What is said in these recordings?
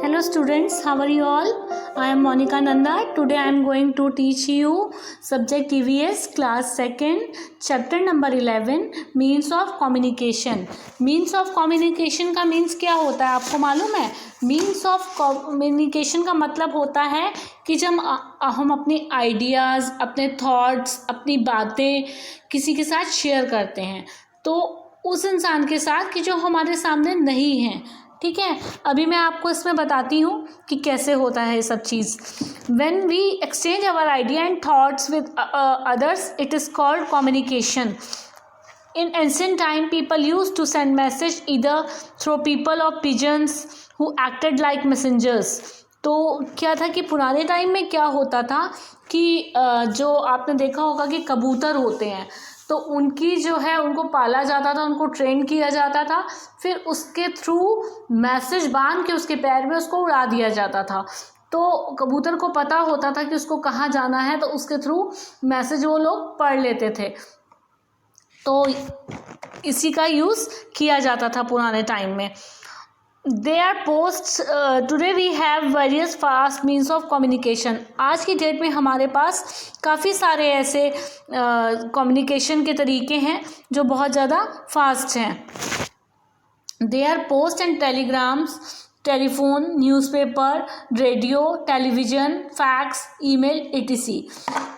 Hello students, how are you all? I am Monica Nanda. Today I am going to teach you subject EVS class 2nd chapter number 11 means of communication. Means of communication का means क्या होता है आपको मालूम है? Means of communication का मतलब होता है कि जब हम अपनी आइडियाज़, अपने थॉट्स, अपनी बातें किसी के साथ शेयर करते हैं तो उस इंसान के साथ कि जो हमारे सामने नहीं है, ठीक है। अभी मैं आपको इसमें बताती हूँ कि कैसे होता है ये सब चीज़। When we exchange our idea and thoughts with others, it is called communication. In ancient time, people used to send message either through people or pigeons who acted like messengers. तो क्या था कि पुराने टाइम में क्या होता था कि जो आपने देखा होगा कि कबूतर होते हैं तो उनकी जो है उनको पाला जाता था, उनको ट्रेन किया जाता था, फिर उसके थ्रू मैसेज बांध के उसके पैर में उसको उड़ा दिया जाता था। तो कबूतर को पता होता था कि उसको कहाँ जाना है, तो उसके थ्रू मैसेज वो लोग पढ़ लेते थे। तो इसी का यूज़ किया जाता था पुराने टाइम में। They are posts. Today we have various fast means of communication. आज की डेट में हमारे पास काफ़ी सारे ऐसे कम्युनिकेशन के तरीके हैं जो बहुत ज़्यादा फास्ट हैं। They are post and telegrams, telephone, newspaper, radio, television, fax, email etc.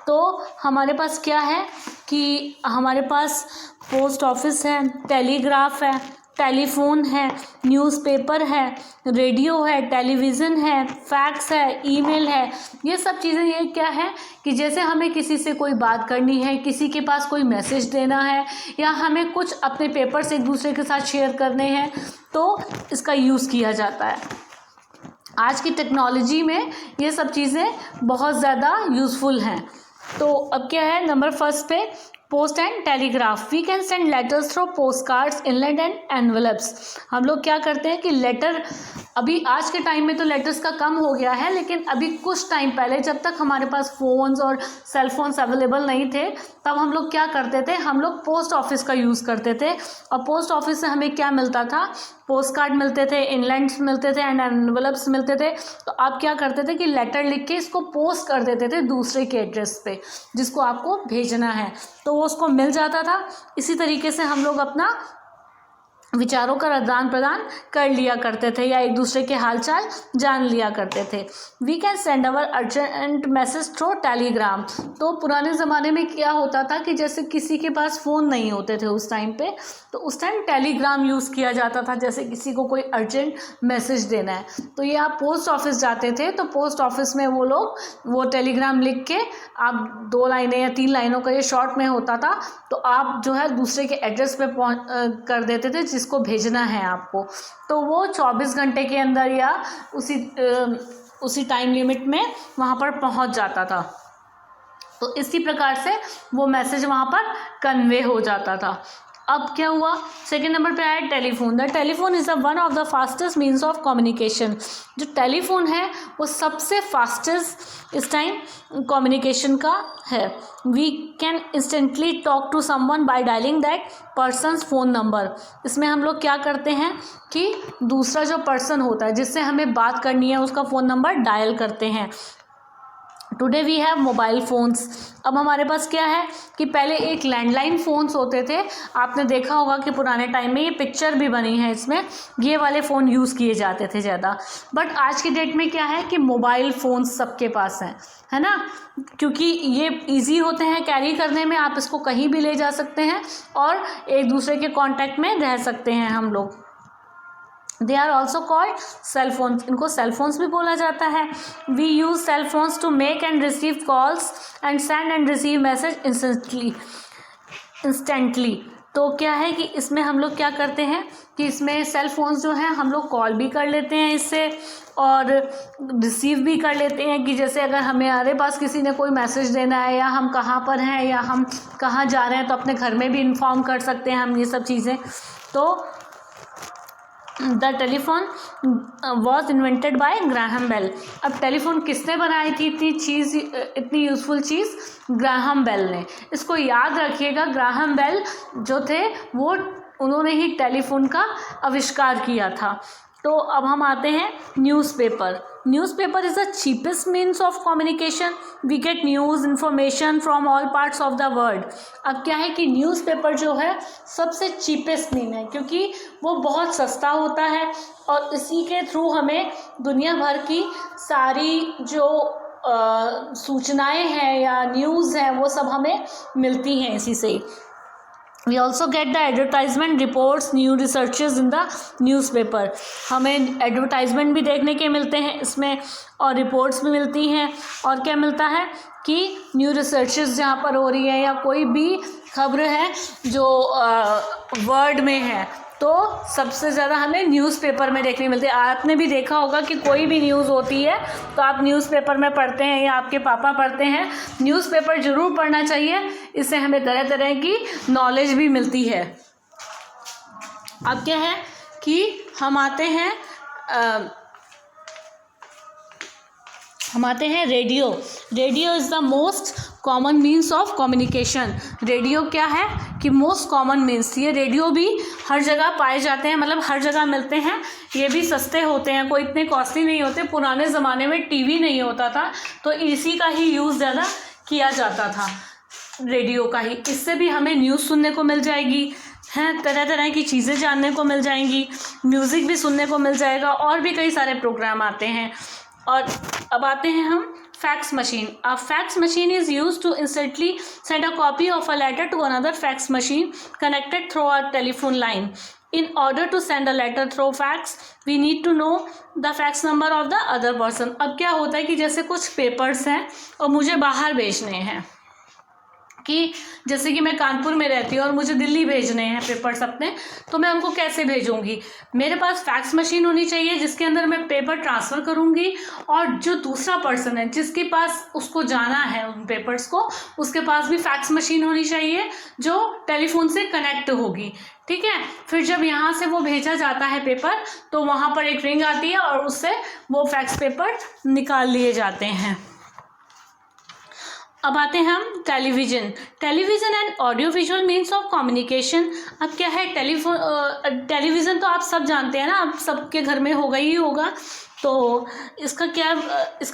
तो हमारे पास क्या है कि हमारे पास पोस्ट ऑफिस है, टेलीग्राफ है, टेलीफोन है, न्यूज़पेपर है, रेडियो है, टेलीविज़न है, फैक्स है, ईमेल है। ये सब चीज़ें ये क्या है कि जैसे हमें किसी से कोई बात करनी है, किसी के पास कोई मैसेज देना है या हमें कुछ अपने पेपर्स एक दूसरे के साथ शेयर करने हैं तो इसका यूज़ किया जाता है। आज की टेक्नोलॉजी में ये सब चीज़ें बहुत ज़्यादा यूज़फुल हैं। तो अब क्या है नंबर फर्स्ट पे post and telegraph. We can send letters through post cards, inland and envelopes. हम लोग क्या करते हैं कि लेटर, अभी आज के टाइम में तो लेटर्स का कम हो गया है, लेकिन अभी कुछ टाइम पहले जब तक हमारे पास फ़ोन्स और सेल फोन्स अवेलेबल नहीं थे तब हम लोग क्या करते थे, हम लोग पोस्ट ऑफिस का यूज़ करते थे। और पोस्ट ऑफिस से हमें क्या मिलता था, पोस्ट कार्ड मिलते थे, इनलैंड्स मिलते थे एंड एनवेलप्स मिलते थे। तो आप क्या करते थे कि लेटर लिख के इसको पोस्ट कर देते थे दूसरे के एड्रेस पे जिसको आपको भेजना है, तो वो उसको मिल जाता था। इसी तरीके से हम लोग अपना विचारों का आदान प्रदान कर लिया करते थे या एक दूसरे के हालचाल जान लिया करते थे। We can send our urgent message through telegram. तो पुराने ज़माने में क्या होता था कि जैसे किसी के पास फ़ोन नहीं होते थे उस टाइम पे, तो उस टाइम टेलीग्राम यूज़ किया जाता था। जैसे किसी को कोई अर्जेंट मैसेज देना है तो ये आप पोस्ट ऑफिस जाते थे तो पोस्ट ऑफिस में वो लोग वो टेलीग्राम लिख के, आप 2 लाइनें या 3 लाइनों का ये शॉर्ट में होता था, तो आप जो है दूसरे के एड्रेस पे कर देते थे जिसको भेजना है आपको। तो वो 24 घंटे के अंदर या उसी टाइम लिमिट में वहाँ पर पहुँच जाता था। तो इसी प्रकार से वो मैसेज वहाँ पर कन्वे हो जाता था। अब क्या हुआ, सेकेंड नंबर पे आया telephone. The telephone is the one of the fastest means of communication. जो टेलीफोन है वो सबसे फास्टेस्ट इस टाइम कम्युनिकेशन का है। We can instantly talk to someone by dialing that person's phone number. इसमें हम लोग क्या करते हैं कि दूसरा जो पर्सन होता है जिससे हमें बात करनी है उसका फ़ोन नंबर डायल करते हैं। Today we have mobile phones. अब हमारे पास क्या है कि पहले एक लैंडलाइन फ़ोन्स होते थे। आपने देखा होगा कि पुराने टाइम में ये पिक्चर भी बनी है इसमें, ये वाले फ़ोन यूज़ किए जाते थे ज़्यादा। बट आज की डेट में क्या है कि मोबाइल फ़ोन्स सबके पास हैं, है ना, क्योंकि ये इजी होते हैं कैरी करने में। आप इसको कहीं भी ले जा सकते हैं और एक दूसरे के कॉन्टैक्ट में रह सकते हैं हम लोग। They are also called cell phones. इनको सेल फोन्स भी बोला जाता है। We use cell phones to make and receive calls and send and receive message instantly. तो क्या है कि इसमें हम लोग क्या करते हैं कि इसमें सेल फोन्स जो हैं हम लोग कॉल भी कर लेते हैं इससे और रिसीव भी कर लेते हैं कि जैसे अगर हमारे पास किसी ने कोई मैसेज देना है या हम कहाँ पर हैं या हम कहाँ जा रहे हैं तो अपने घर में भी इन्फॉर्म कर सकते हैं हम ये सब चीज़ें। तो the telephone was invented by Graham Bell. अब टेलीफोन किसने बनाई थी इतनी यूज़फुल चीज़? ग्राहम बेल ने। इसको याद रखिएगा, ग्राहम बेल जो थे वो उन्होंने ही टेलीफोन का आविष्कार किया था। तो अब हम आते हैं newspaper. Newspaper is the cheapest means of communication. We get news information from all parts of the world. अब क्या है कि न्यूज़पेपर जो है सबसे चीपेस्ट मीन है, क्योंकि वो बहुत सस्ता होता है और इसी के थ्रू हमें दुनिया भर की सारी जो सूचनाएं हैं या न्यूज़ हैं वो सब हमें मिलती हैं इसी से। We also get the advertisement reports, new researches in the newspaper। हमें एडवर्टाइजमेंट भी देखने के मिलते हैं इसमें और रिपोर्ट्स भी मिलती हैं। और क्या मिलता है कि न्यू रिसर्चेस जहाँ पर हो रही है या कोई भी खबर है जो वर्ड में है तो सबसे ज़्यादा हमें न्यूज़पेपर में देखने मिलती है। आपने भी देखा होगा कि कोई भी न्यूज़ होती है तो आप न्यूज़पेपर में पढ़ते हैं या आपके पापा पढ़ते हैं। न्यूज़पेपर ज़रूर पढ़ना चाहिए, इससे हमें तरह तरह की नॉलेज भी मिलती है। अब क्या है कि हम आते हैं radio. Radio is the most common means of communication. Radio क्या है कि मोस्ट कॉमन मीन्स, ये रेडियो भी हर जगह पाए जाते हैं, मतलब हर जगह मिलते हैं। ये भी सस्ते होते हैं, कोई इतने कॉस्टली नहीं होते। पुराने ज़माने में टीवी नहीं होता था तो इसी का ही यूज़ ज़्यादा किया जाता था, रेडियो का ही। इससे भी हमें न्यूज़ सुनने को मिल जाएगी हैं, तरह तरह की चीज़ें जानने को मिल जाएंगी, म्यूज़िक भी सुनने को मिल जाएगा और भी कई सारे प्रोग्राम आते हैं। और अब आते हैं हम fax machine. A fax machine is use to instantly send a copy of a letter to another fax machine connected through a telephone line. In order to send a letter through fax, we need to know the fax number of the other person। अब क्या होता है कि जैसे कुछ papers हैं और मुझे बाहर भेजने हैं, कि जैसे कि मैं कानपुर में रहती हूँ और मुझे दिल्ली भेजने हैं पेपर्स अपने, तो मैं उनको कैसे भेजूँगी? मेरे पास फैक्स मशीन होनी चाहिए जिसके अंदर मैं पेपर ट्रांसफ़र करूँगी और जो दूसरा पर्सन है जिसके पास उसको जाना है उन पेपर्स को, उसके पास भी फैक्स मशीन होनी चाहिए जो टेलीफोन से कनेक्ट होगी। ठीक है, फिर जब यहाँ से वो भेजा जाता है पेपर तो वहाँ पर एक रिंग आती है और उससे वो फैक्स पेपर निकाल लिए जाते हैं। अब आते हैं हम television. Television and audio visual means of communication. अब क्या है टेलीविज़न तो आप सब जानते हैं ना, आप सबके घर में होगा ही होगा। तो इसका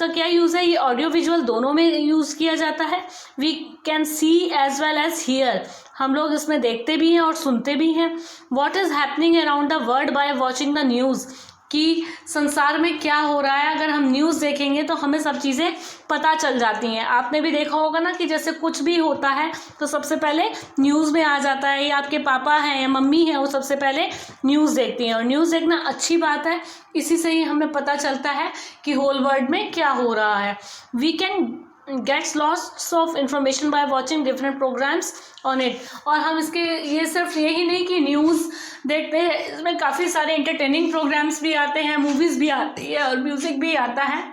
क्या यूज़ है? ये ऑडियो विजुअल दोनों में यूज़ किया जाता है। We can see as well as hear. हम लोग इसमें देखते भी हैं और सुनते भी हैं। What is happening around the world by watching the news. कि संसार में क्या हो रहा है, अगर हम न्यूज़ देखेंगे तो हमें सब चीज़ें पता चल जाती हैं। आपने भी देखा होगा ना कि जैसे कुछ भी होता है तो सबसे पहले न्यूज़ में आ जाता है, या आपके पापा हैं या मम्मी हैं वो सबसे पहले न्यूज़ देखती हैं। और न्यूज़ देखना अच्छी बात है, इसी से ही हमें पता चलता है कि होल वर्ल्ड में क्या हो रहा है। We can gets lots of information by watching different programmes on it. और हम इसके ये सिर्फ यही नहीं कि न्यूज़ देखते हैं, इसमें काफ़ी सारे इंटरटेनिंग प्रोग्राम्स भी आते हैं, मूवीज़ भी आती है और म्यूज़िक भी आता है,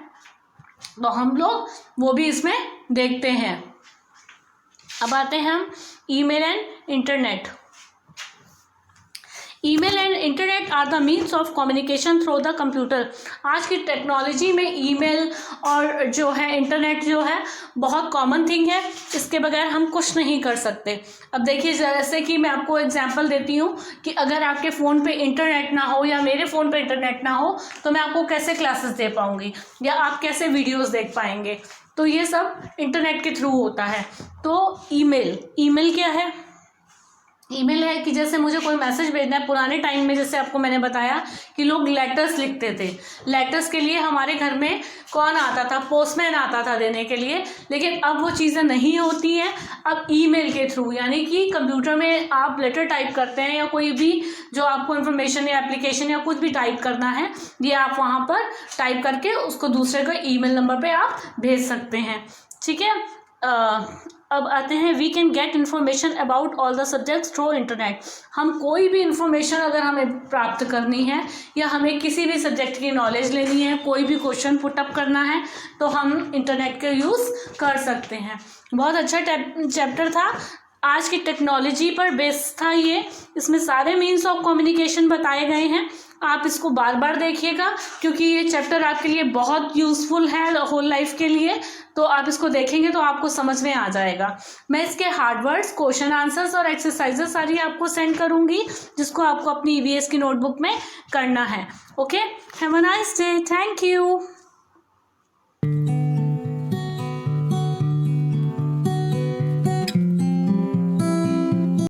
तो हम लोग वो भी इसमें देखते हैं। अब आते हैं हम email and internet. Email and internet are the means of communication through the computer. आज की टेक्नोलॉजी में ईमेल और जो है इंटरनेट जो है बहुत कॉमन थिंग है, इसके बगैर हम कुछ नहीं कर सकते। अब देखिए, जैसे कि मैं आपको एग्जांपल देती हूँ कि अगर आपके फ़ोन पे इंटरनेट ना हो या मेरे फ़ोन पे इंटरनेट ना हो तो मैं आपको कैसे क्लासेस दे पाऊँगी या आप कैसे वीडियोज़ देख पाएंगे। तो ये सब इंटरनेट के थ्रू होता है। तो ईमेल क्या है? ईमेल है कि जैसे मुझे कोई मैसेज भेजना है। पुराने टाइम में जैसे आपको मैंने बताया कि लोग लेटर्स लिखते थे, लेटर्स के लिए हमारे घर में कौन आता था? पोस्टमैन आता था देने के लिए। लेकिन अब वो चीज़ें नहीं होती हैं, अब ईमेल के थ्रू, यानी कि कंप्यूटर में आप लेटर टाइप करते हैं या कोई भी जो आपको इन्फॉर्मेशन या एप्लीकेशन या कुछ भी टाइप करना है, ये आप वहाँ पर टाइप करके उसको दूसरे को ईमेल नंबर पर आप भेज सकते हैं। ठीक है, अब आते हैं we can get information about all the subjects through internet. हम कोई भी इन्फॉर्मेशन अगर हमें प्राप्त करनी है या हमें किसी भी सब्जेक्ट की नॉलेज लेनी है, कोई भी क्वेश्चन पुटअप करना है, तो हम इंटरनेट का यूज़ कर सकते हैं। बहुत अच्छा चैप्टर था, आज की टेक्नोलॉजी पर बेस्ड था ये। इसमें सारे मीन्स ऑफ कम्युनिकेशन बताए गए हैं आप इसको बार बार देखिएगा क्योंकि ये चैप्टर आपके लिए बहुत यूज़फुल है होल लाइफ के लिए। तो आप इसको देखेंगे तो आपको समझ में आ जाएगा। मैं इसके हार्ड वर्ड्स, क्वेश्चन आंसर्स और एक्सरसाइजेस सारी आपको सेंड करूँगी, जिसको आपको अपनी ईवीएस की नोटबुक में करना है। Okay, have a nice day, thank you.